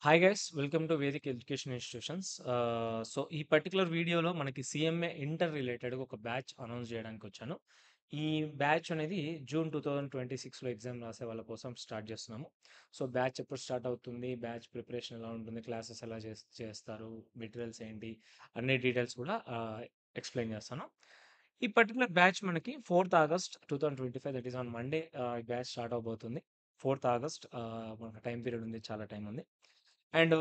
Hi guys welcome to Vedic education institutions. So ఈ particular వీడియోలో మనకి సిఎంఏ ఇంటర్ రిలేటెడ్గా ఒక బ్యాచ్ అనౌన్స్ చేయడానికి వచ్చాను. ఈ బ్యాచ్ అనేది జూన్ 2026లో ఎగ్జామ్ రాసే వాళ్ళ కోసం స్టార్ట్ చేస్తున్నాము. సో బ్యాచ్ ఎప్పుడు స్టార్ట్ అవుతుంది, బ్యాచ్ ప్రిపరేషన్ ఎలా ఉంటుంది, క్లాసెస్ ఎలా చేస్తారు, మెటీరియల్స్ ఏంటి, అన్ని డీటెయిల్స్ కూడా ఎక్స్ప్లెయిన్ చేస్తాను. ఈ పర్టికులర్ బ్యాచ్ మనకి 4th August 2025, that is on Monday, ఈ బ్యాచ్ స్టార్ట్ అవబోతుంది. 4th ఆగస్ట్ మనకు టైం పీరియడ్ ఉంది, చాలా టైం ఉంది. అండ్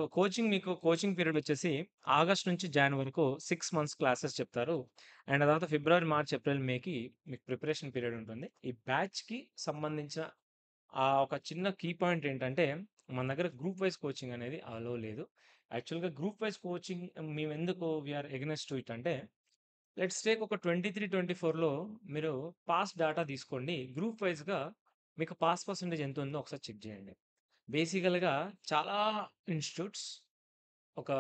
కోచింగ్ పీరియడ్ వచ్చేసి ఆగస్ట్ నుంచి జాన్ వరకు 6 మంత్స్ క్లాసెస్ చెప్తారు. అండ్ ఆ తర్వాత ఫిబ్రవరి, మార్చ్, ఏప్రిల్, మేకి మీకు ప్రిపరేషన్ పీరియడ్ ఉంటుంది. ఈ బ్యాచ్‌కి సంబంధించిన ఒక చిన్న కీ పాయింట్ ఏంటంటే, మన దగ్గర గ్రూప్ వైస్ కోచింగ్ అనేది అలో లేదు. యాక్చువల్‌గా గ్రూప్ వైస్ కోచింగ్ మేమెందుకు we are against to it అంటే, లెట్స్ టేక్ ఒక 23, 24లో మీరు పాస్ డాటా తీసుకోండి. గ్రూప్ వైస్‌గా మీకు పాస్ పర్సెంటేజ్ ఎంత ఉందో ఒకసారి చెక్ చేయండి. బేసికల్‌గా చాలా ఇన్‌స్టిట్యూట్స్, ఒక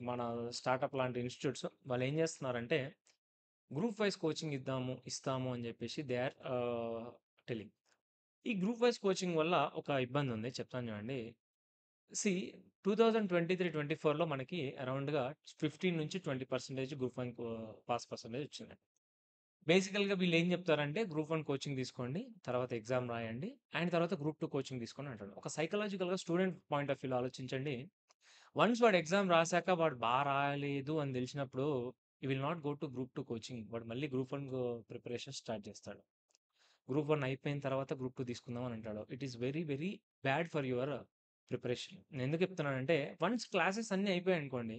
మన స్టార్టప్ లాంటి ఇన్‌స్టిట్యూట్స్ వాళ్ళేం జేస్తున్నారంటే, గ్రూప్ వైస్ కోచింగ్ ఇస్తాము అని జెప్పేసి దే ఆర్ టెల్లింగ్. ఈ గ్రూప్ వైస్ కోచింగ్ వల్ల ఒక ఇబ్బందుంది, చెప్తాను చూడండి. సీ 2023-24లో మనకి అరౌండ్‌గా 15-20% గ్రూప్ వన్ పాస్ పర్సెంటేజ్ వచ్చింది. బేసికల్‌గా వీళ్ళేం జెప్తారంటే, గ్రూప్ వన్ కోచింగ్ తీసుకోండి, తర్వాత ఎగ్జామ్ రాయండి, అండ్ తర్వాత గ్రూప్ టూ కోచింగ్ తీసుకోండి అంటాడు. ఒక సైకలాజికల్‌గా స్టూడెంట్ పాయింట్ ఆఫ్ వ్యూలో ఆలోచించండి. వన్స్ వాడు ఎగ్జామ్ రాసాక వాడు రాయలేదు అని తెలిసినప్పుడు, he will not go to group two coaching. వాడు మళ్ళీ గ్రూప్ వన్ ప్రిపరేషన్ స్టార్ట్ చేస్తాడు. గ్రూప్ వన్ అయిపోయిన తర్వాత గ్రూప్ టూ తీసుకుందాం అని అంటాడు. It is very very bad for your preparation. నేను ఎందుకు చెప్తున్నానంటే, వన్స్ క్లాసెస్ అన్నీ అయిపోయాయనుకోండి,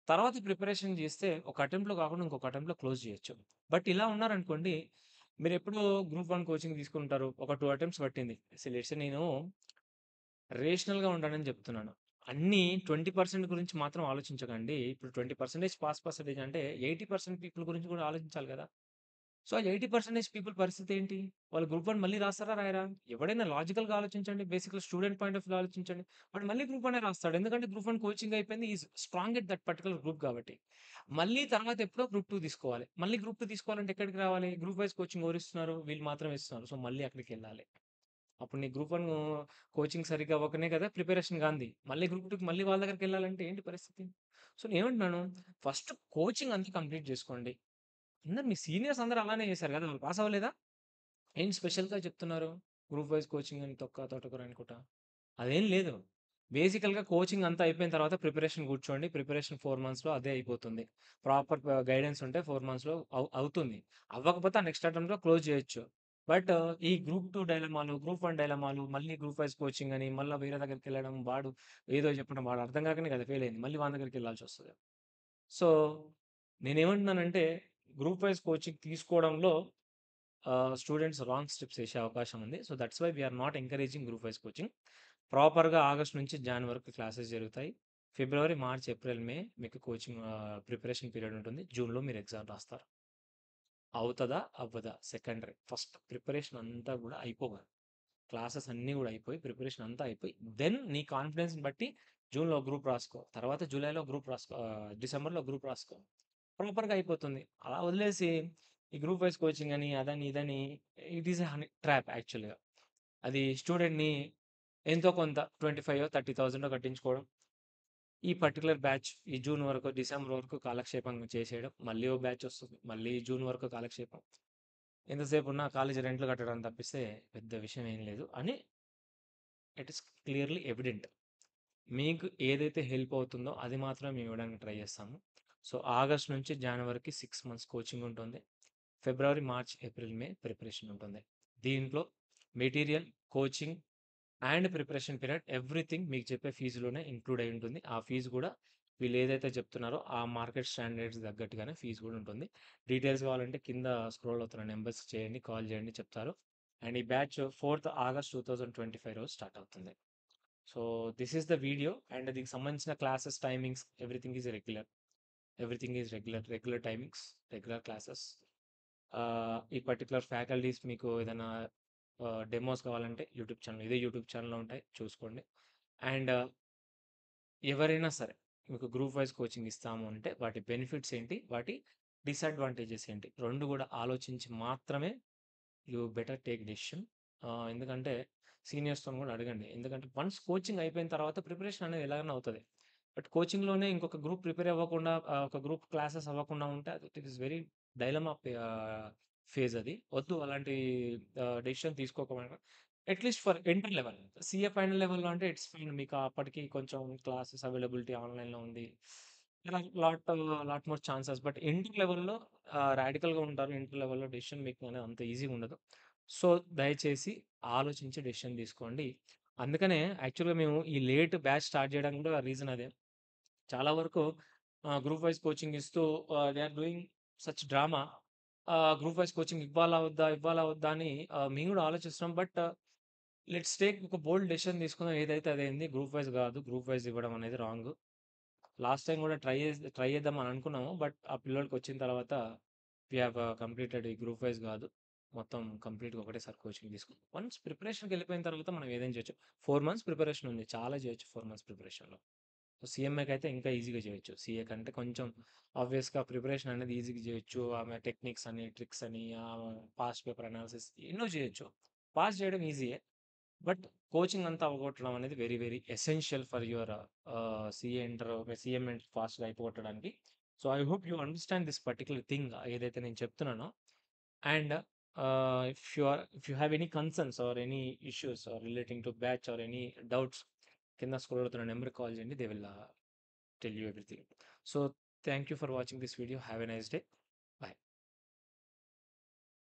తర్వాత ప్రిపరేషన్ చేస్తే ఒక అటెంప్ట్‌లో కాకుండా ఇంకొక అటెంప్ట్‌లో క్లోజ్ చేయొచ్చు. బట్ ఇలా ఉన్నారనుకోండి, మీరెప్పుడో గ్రూప్ వన్ కోచింగ్ తీసుకుంటారు. ఒక 2 అటెంప్ట్స్ పట్టింది. లెట్స్ సే నేను రేషనల్‌గా ఉండాలని చెప్తున్నాను. అన్నీ 20% గురించి మాత్రం ఆలోచించకండి. ఇప్పుడు 20% పాస్ పర్సెంటేజ్ అంటే 80% పీపుల్ గురించి కూడా ఆలోచించాలి కదా! సో, ఆ 80% పీపుల్ పరిస్థితి ఏంటి? వాళ్ళు గ్రూప్ వన్ మళ్ళీ రాస్తారా? రాయరా? ఎవడైనా లాజికల్‌గా ఆలోచించండి. బేసిక్‌గా స్టూడెంట్ పాయింట్ ఆఫ్ వ్యూలో ఆలోచించండి. వాడు మళ్ళీ గ్రూప్ వనే రాస్తాడు. ఎందుకంటే గ్రూప్ వన్ కోచింగ్ అయిపోయింది. Is strong at that particular group కాబట్టి. మళ్ళీ తర్వాత ఎప్పుడో గ్రూప్ టూ తీసుకోవాలి. మళ్ళీ గ్రూప్ టూ తీసుకోవాలంటే ఎక్కడికి రావాలి? గ్రూప్ వైస్ కోచింగ్ ఎవరిస్తున్నారు? వీళ్ళు మాత్రమే ఇస్తున్నారు. సో, మళ్ళీ అక్కడికెళ్ళాలి. అప్పుడు నీ గ్రూప్ వన్ కోచింగ్ సరిగ్గా అవ్వకనే కదా ప్రిపరేషన్ గాంది. మళ్ళీ గ్రూప్ టూకి మళ్ళీ వాళ్ళ దగ్గరికెళ్ళాలంటే ఏంటి పరిస్థితి? సో, నేనేమంటున్నాను, ఫస్ట్ కోచింగ్ అంతా కంప్లీట్ జేసుకోండి. అందరు మీ సీనియర్స్ అందరూ అలానే చేశారు గదా! వాళ్ళు పాస్ అవ్వలేదా? ఏం స్పెషల్‌గా చెప్తున్నారు? గ్రూప్ వైస్ కోచింగ్ అని తోటకూర అనుకుంటా. అదేం లేదు. బేసికల్‌గా కోచింగ్ అంతా అయిపోయిన తర్వాత ప్రిపరేషన్ కూర్చోండి. ప్రిపరేషన్ 4 మంత్స్‌లో అదే అయిపోతుంది. ప్రాపర్ గైడెన్స్ ఉంటే 4 మంత్స్‌లో అవుతుంది. అవ్వకపోతే ఆ నెక్స్ట్ అటెంప్ట్‌లో క్లోజ్ చేయొచ్చు. బట్ ఈ గ్రూప్ 2 డైలమాలు, గ్రూప్ 1 డైలమాలు, మళ్ళీ గ్రూప్ వైస్ కోచింగ్ అని, మళ్ళా వేరే దగ్గరికెళ్ళడం, వాడు ఏదో చెప్పడం, వాడు అర్థం కాకనే కదా ఫెయిల్ అయింది. మళ్ళీ వాని దగ్గరికెళ్ళాల్సొస్తది. సో, నేనేమంటున్నానంటే, గ్రూప్ వైస్ కోచింగ్ తీసుకోవడంలో స్టూడెంట్స్ రాంగ్ స్టెప్స్ ఏసే అవకాశం ఉంది. So, that's why we are not encouraging group wise coaching. ప్రాపర్‌గా ఆగస్ట్ నుంచి జాన్ వరకు క్లాసెస్ జరుగుతాయి. ఫిబ్రవరి, మార్చ్, ఏప్రిల్, మే మీకు కోచింగ్ ప్రిపరేషన్ పీరియడ్ ఉంటుంది. జూన్‌లో మీరు ఎగ్జామ్ రాస్తారు. అవుతదా? అవ్వదా? సెకండరీ. ఫస్ట్ ప్రిపరేషన్ అంతా గూడా అయిపోవాలి. క్లాసెస్ అన్నీ గూడా అయిపోయి, ప్రిపరేషన్ అంతా అయిపోయి, దెన్ నీ కాన్ఫిడెన్స్‌ని బట్టి జూన్‌లో గ్రూప్ రాసుకో. తర్వాత జూలైలో గ్రూప్ రాసుకో. డిసెంబర్‌లో గ్రూప్ రాసుకో. ప్రాపర్‌గా అయిపోతుంది. అలా వదిలేసి ఈ గ్రూప్ వైస్ కోచింగ్ అని, అదని, ఇదని, ఇట్ ఈస్ ఎ ట్రాప్ యాక్చువల్‌గా. అది స్టూడెంట్‌ని ఎంతో కొంత 25,000 30,000 కట్టించుకోవడం. ఈ పర్టిక్యులర్ బ్యాచ్ ఈ జూన్ వరకు, డిసెంబర్ వరకు కాలక్షేపం చేసేయడం. మళ్ళీ ఓ బ్యాచ్ వస్తుంది. మళ్ళీ జూన్ వరకు కాలక్షేపం. ఎంతసేపు ఉన్నా కాలేజీ రెంట్‌లు కట్టడం తప్పిస్తే పెద్ద విషయం ఏం లేదు అని ఇట్ ఈస్ క్లియర్‌లీ ఎవిడెంట్. మీకు ఏదైతే హెల్ప్ అవుతుందో అది మాత్రమే మేము ఇవ్వడానికి ట్రై చేస్తాము. సో, ఆగస్ట్ నుంచి జాన్ వరకి 6 మంత్స్ కోచింగ్ ఉంటుంది. ఫిబ్రవరి, మార్చ్, ఏప్రిల్, మే ప్రిపరేషన్ ఉంటుంది. దీంట్లో material, coaching and preparation period everything మీకు చెప్పే ఫీజులోనే ఇంక్లూడ్ అయి ఉంటుంది. ఆ ఫీజు కూడా వీళ్ళు ఏదైతే చెప్తున్నారో ఆ మార్కెట్ స్టాండర్డ్స్ తగ్గట్టుగానే ఫీజు కూడా ఉంటుంది. డీటెయిల్స్ కావాలంటే కింద స్క్రోల్ అవుతున్న నెంబర్స్‌కి చేయండి, కాల్ చేయండి, చెప్తారు. అండ్ ఈ బ్యాచ్ 4th ఆగస్ట్ 2025 రోజు స్టార్ట్ అవుతుంది. So, this is the video and దీనికి సంబంధించిన classes timings everything is regular. Everything is regular. Regular timings, regular classes. ఈ పర్టిక్యులర్ ఫ్యాకల్టీస్ మీకు ఏదైనా డెమోస్ కావాలంటే ఇదే యూట్యూబ్ ఛానెల్‌లో ఉంటాయి, చూసుకోండి. అండ్ ఎవరైనా సరే మీకు గ్రూప్ వైస్ కోచింగ్ ఇస్తాము అంటే వాటి బెనిఫిట్స్ ఏంటి? వాటి డిసడ్వాంటేజెస్ ఏంటి? 2 కూడా ఆలోచించి మాత్రమే యూ బెటర్ టేక్ డెసిషన్. ఎందుకంటే సీనియర్స్‌తోని గూడా అడగండి. ఎందుకంటే వన్స్ కోచింగ్ అయిపోయిన తర్వాత ప్రిపరేషన్ అనేది ఎలాగైనా అవుతది. బట్ కోచింగ్‌లోనే ఇంకొక గ్రూప్ ప్రిపేర్ అవ్వకుండా ఒక గ్రూప్ క్లాసెస్ అవ్వకుండా ఉంటే అది it is very dilemma phase అది. వద్దు అలాంటి డెసిషన్ తీసుకోకుండా at least for entry level. CA final లెవెల్‌లో అంటే ఇట్స్ ఫైన్. మీకు అప్పటికి కొంచెం క్లాసెస్ అవైలబిలిటీ ఆన్‌లైన్‌లో ఉంది. ఇలా lot more chances. But entry లెవెల్‌లో రాడికల్‌గా ఉంటారు. ఎంట్రీ లెవెల్‌లో డెసిషన్ మేకింగ్ అనేది అంత ఈజీగా ఉండదు. సో, దయచేసి ఆలోచించి డెసిషన్ తీసుకోండి. అందుకనే యాక్చువల్‌గా మేము ఈ లేట్ బ్యాచ్ స్టార్ట్ చేయడానికి కూడా రీజన్ అదే. చాలా వరకు గ్రూప్ వైస్ కోచింగ్ ఇస్తూ they are doing such drama. Group wise coaching ఇవ్వాలా? వద్దా? ఇవ్వాలా? వద్దా? అని మేము కూడా ఆలోచిస్తున్నాం. బట్ లెట్స్ టేక్ ఒక బోల్డ్ డెసిషన్ తీసుకుందాం. ఏదైతే అదైంది. గ్రూప్ వైస్ కాదు. గ్రూప్ వైస్ ఇవ్వడం అనేది రాంగ్. లాస్ట్ టైమ్ కూడా ట్రై చేద్దాం అని అనుకున్నాము. బట్ ఆ పిల్లోడికొచ్చిన తర్వాత వి హావ్ కంప్లీటెడ్ ఈ గ్రూప్ వైస్ గాదు. మొత్తం కంప్లీట్‌గా ఒకటేసారి కోచింగ్ తీసుకున్నాం. వన్స్ ప్రిపరేషన్‌కెళ్ళిపోయిన తర్వాత మనం ఏదైనా చేయొచ్చు. 4 మంత్స్ ప్రిపరేషన్ ఉంది. చాలా చేయొచ్చు 4 మంత్స్ ప్రిపరేషన్‌లో. సీఎంఏకైతే ఇంకా ఈజీగా చేయొచ్చు. సీఏ కంటే కొంచెం ఆబ్వియస్‌గా ప్రిపరేషన్ అనేది ఈజీగా చేయొచ్చు. ఆమె టెక్నిక్స్ అని, ట్రిక్స్ అని, పాస్ట్ పేపర్ అనాలిసిస్ ఎన్నో చేయొచ్చు. పాస్ చేయడం ఈజీయే. బట్ కోచింగ్ అంతా అవగొట్టడం అనేది very very essential for your CA inter CM inter ఫాస్ట్‌గా అయిపోగొట్టడానికి. So, I hope you understand this particular thing ఏదైతే నేను చెప్తున్నానో. And if you have any concerns or any issues or relating to batch or any doubts కింద scroll అవుతున్న నెంబర్‌కి call చేయండి. They will tell you everything. So, thank you for watching this video. Have a nice day.